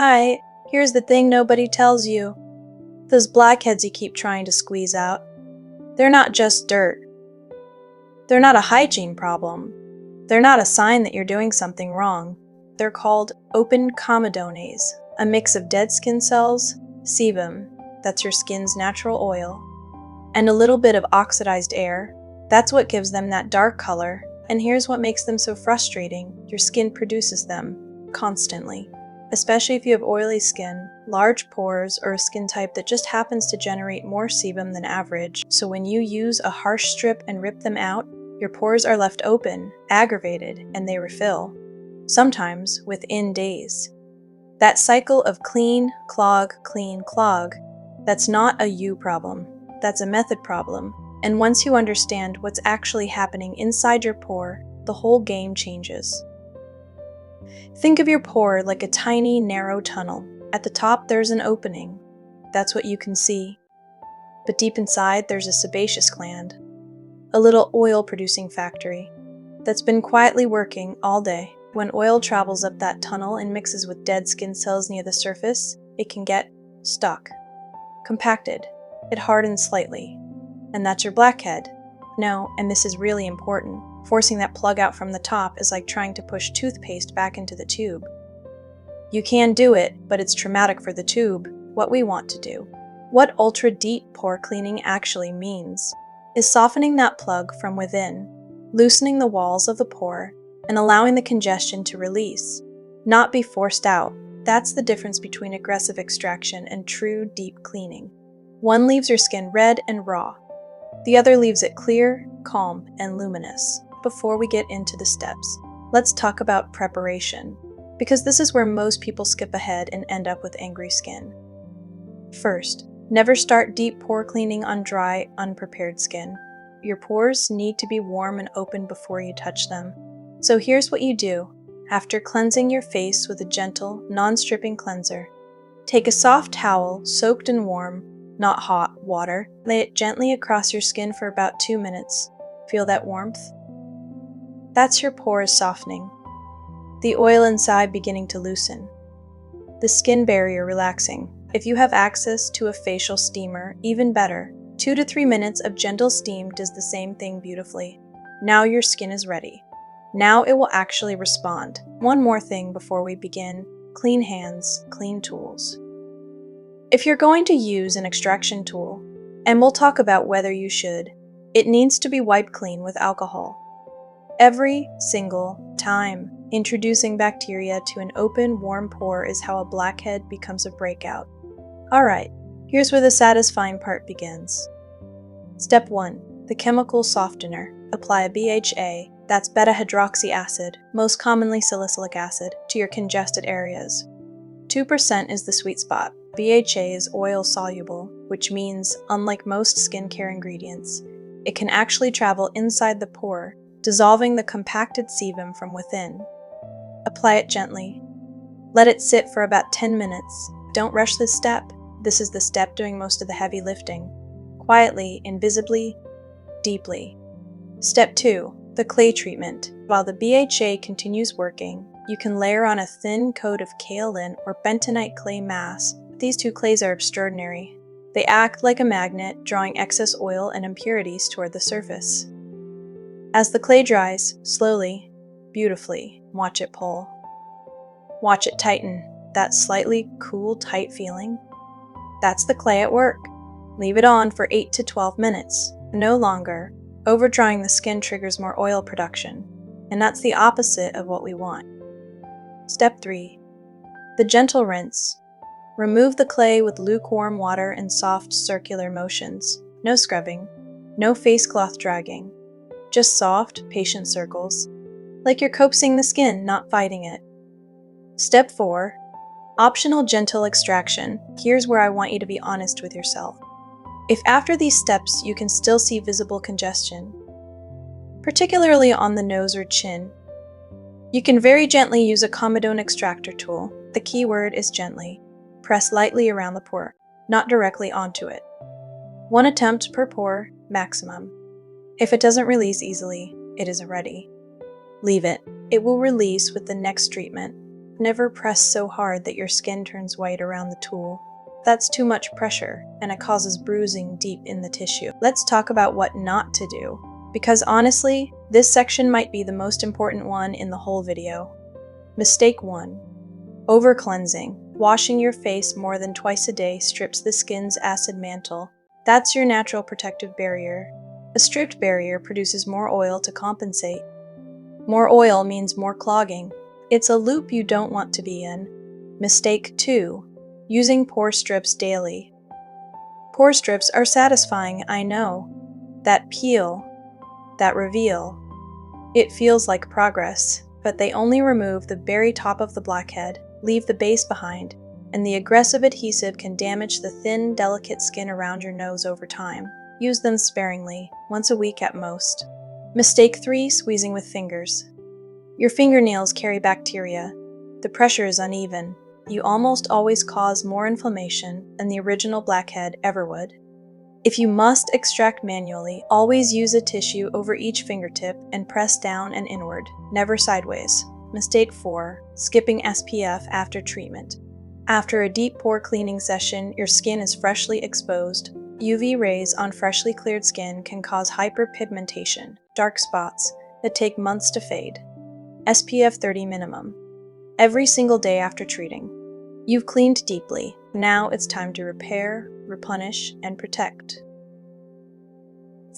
Hi, here's the thing nobody tells you. Those blackheads you keep trying to squeeze out, they're not just dirt. They're not a hygiene problem. They're not a sign that you're doing something wrong. They're called open comedones, a mix of dead skin cells, sebum, that's your skin's natural oil, and a little bit of oxidized air. That's what gives them that dark color, and here's what makes them so frustrating. Your skin produces them, constantly. Especially if you have oily skin, large pores, or a skin type that just happens to generate more sebum than average. So when you use a harsh strip and rip them out, your pores are left open, aggravated, and they refill. Sometimes within days. That cycle of clean, clog, that's not a you problem. That's a method problem. And once you understand what's actually happening inside your pore, the whole game changes. Think of your pore like a tiny, narrow tunnel. At the top, there's an opening. That's what you can see. But deep inside, there's a sebaceous gland, a little oil-producing factory that's been quietly working all day. When oil travels up that tunnel and mixes with dead skin cells near the surface, it can get stuck, compacted. It hardens slightly. And that's your blackhead. No, and this is really important. Forcing that plug out from the top is like trying to push toothpaste back into the tube. You can do it, but it's traumatic for the tube. What we want to do, what ultra-deep pore cleaning actually means, is softening that plug from within, loosening the walls of the pore, and allowing the congestion to release, not be forced out. That's the difference between aggressive extraction and true deep cleaning. One leaves your skin red and raw. The other leaves it clear, calm, and luminous. Before we get into the steps, let's talk about preparation, because this is where most people skip ahead and end up with angry skin. First, never start deep pore cleaning on dry, unprepared skin. Your pores need to be warm and open before you touch them. So here's what you do. After cleansing your face with a gentle, non-stripping cleanser, take a soft towel soaked in warm, not hot, water. Lay it gently across your skin for about 2 minutes. Feel that warmth? That's your pores softening. The oil inside beginning to loosen. The skin barrier relaxing. If you have access to a facial steamer, even better. 2 to 3 minutes of gentle steam does the same thing beautifully. Now your skin is ready. Now it will actually respond. One more thing before we begin. Clean hands, clean tools. If you're going to use an extraction tool, and we'll talk about whether you should, it needs to be wiped clean with alcohol. Every single time. Introducing bacteria to an open, warm pore is how a blackhead becomes a breakout. Alright, here's where the satisfying part begins. Step 1. The chemical softener. Apply a BHA, that's beta-hydroxy acid, most commonly salicylic acid, to your congested areas. 2% is the sweet spot. BHA is oil-soluble, which means, unlike most skincare ingredients, it can actually travel inside the pore, dissolving the compacted sebum from within. Apply it gently. Let it sit for about 10 minutes. Don't rush this step. This is the step doing most of the heavy lifting. Quietly, invisibly, deeply. Step 2. The clay treatment. While the BHA continues working, you can layer on a thin coat of kaolin or bentonite clay mass. These two clays are extraordinary. They act like a magnet, drawing excess oil and impurities toward the surface. As the clay dries, slowly, beautifully, watch it pull. Watch it tighten. That slightly cool, tight feeling. That's the clay at work. Leave it on for 8 to 12 minutes. No longer. Overdrying the skin triggers more oil production, and that's the opposite of what we want. Step 3. The gentle rinse. Remove the clay with lukewarm water and soft circular motions. No scrubbing. No face cloth dragging. Just soft, patient circles. Like you're coaxing the skin, not fighting it. Step 4. Optional gentle extraction. Here's where I want you to be honest with yourself. If after these steps you can still see visible congestion, particularly on the nose or chin, you can very gently use a comedone extractor tool. The key word is gently. Press lightly around the pore, not directly onto it. 1 attempt per pore, maximum. If it doesn't release easily, it isn't ready. Leave it. It will release with the next treatment. Never press so hard that your skin turns white around the tool. That's too much pressure, and it causes bruising deep in the tissue. Let's talk about what not to do, because honestly, this section might be the most important one in the whole video. Mistake 1. Over-cleansing. Washing your face more than twice a day strips the skin's acid mantle. That's your natural protective barrier. A stripped barrier produces more oil to compensate. More oil means more clogging. It's a loop you don't want to be in. Mistake 2. Using pore strips daily. Pore strips are satisfying, I know. That peel, that reveal. It feels like progress, but they only remove the very top of the blackhead, leave the base behind, and the aggressive adhesive can damage the thin, delicate skin around your nose over time. Use them sparingly, once a week at most. Mistake 3. Squeezing with fingers. Your fingernails carry bacteria. The pressure is uneven. You almost always cause more inflammation than the original blackhead ever would. If you must extract manually, always use a tissue over each fingertip and press down and inward, never sideways. Mistake 4. Skipping SPF after treatment. After a deep pore cleaning session, your skin is freshly exposed. UV rays on freshly cleared skin can cause hyperpigmentation, dark spots, that take months to fade. SPF 30 minimum. Every single day after treating. You've cleaned deeply. Now it's time to repair, replenish, and protect.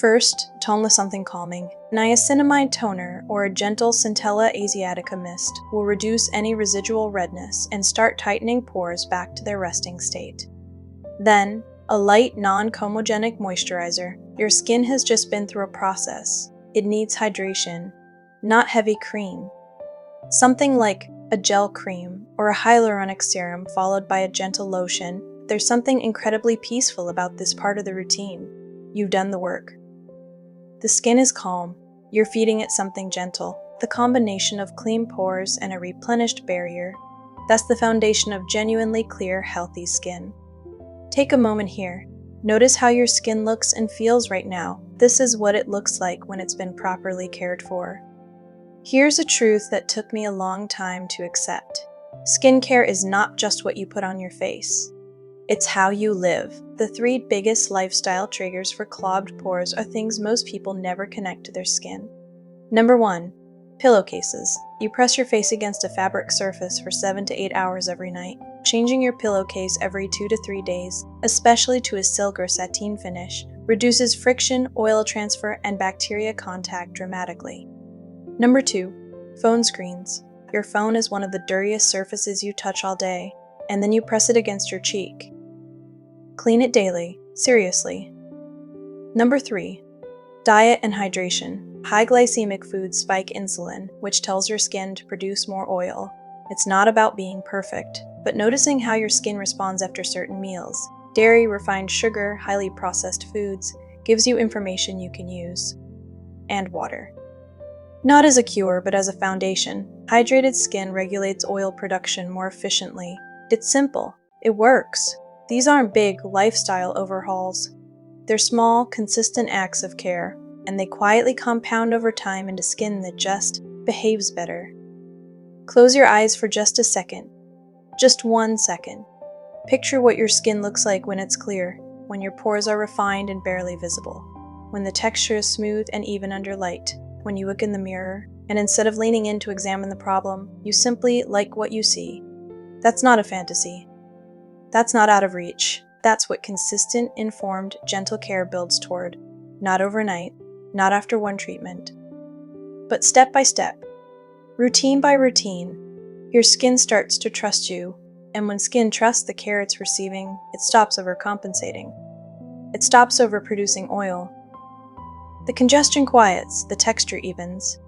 First, tone with something calming. Niacinamide toner or a gentle Centella asiatica mist will reduce any residual redness and start tightening pores back to their resting state. Then, a light, non-comedogenic moisturizer. Your skin has just been through a process. It needs hydration, not heavy cream. Something like a gel cream or a hyaluronic serum followed by a gentle lotion. There's something incredibly peaceful about this part of the routine. You've done the work. The skin is calm. You're feeding it something gentle. The combination of clean pores and a replenished barrier. That's the foundation of genuinely clear, healthy skin. Take a moment here. Notice how your skin looks and feels right now. This is what it looks like when it's been properly cared for. Here's a truth that took me a long time to accept. Skincare is not just what you put on your face. It's how you live. The 3 biggest lifestyle triggers for clogged pores are things most people never connect to their skin. Number 1. Pillowcases. You press your face against a fabric surface for 7 to 8 hours every night. Changing your pillowcase every 2 to 3 days, especially to a silk or sateen finish, reduces friction, oil transfer, and bacteria contact dramatically. Number 2. Phone screens. Your phone is one of the dirtiest surfaces you touch all day, and then you press it against your cheek. Clean it daily, seriously. Number 3. Diet and hydration. High glycemic foods spike insulin, which tells your skin to produce more oil. It's not about being perfect, but noticing how your skin responds after certain meals. Dairy, refined sugar, highly processed foods gives you information you can use. And water. Not as a cure, but as a foundation. Hydrated skin regulates oil production more efficiently. It's simple. It works. These aren't big lifestyle overhauls. They're small, consistent acts of care, and they quietly compound over time into skin that just behaves better. Close your eyes for just a second. Just 1 second. Picture what your skin looks like when it's clear, when your pores are refined and barely visible, when the texture is smooth and even under light. When you look in the mirror, and instead of leaning in to examine the problem, you simply like what you see. That's not a fantasy. That's not out of reach. That's what consistent, informed, gentle care builds toward. Not overnight, not after one treatment, but step by step, routine by routine. Your skin starts to trust you, and when skin trusts the care it's receiving, it stops overcompensating. It stops overproducing oil. The congestion quiets, the texture evens.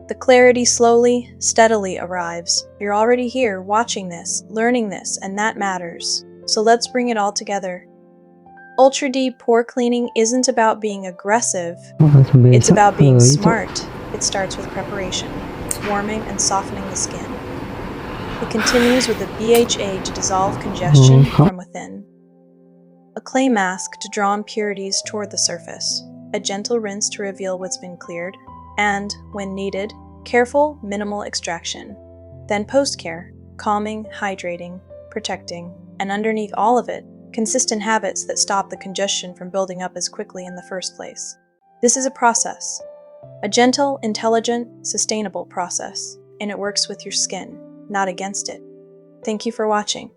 The clarity slowly, steadily arrives. You're already here, watching this, learning this, and that matters. So let's bring it all together. Ultra deep pore cleaning isn't about being aggressive. It's about being smart. It starts with preparation, warming and softening the skin. It continues with a BHA to dissolve congestion from within. A clay mask to draw impurities toward the surface. A gentle rinse to reveal what's been cleared, and, when needed, careful, minimal extraction. Then post-care, calming, hydrating, protecting, and underneath all of it, consistent habits that stop the congestion from building up as quickly in the first place. This is a process, a gentle, intelligent, sustainable process, and it works with your skin, not against it. Thank you for watching.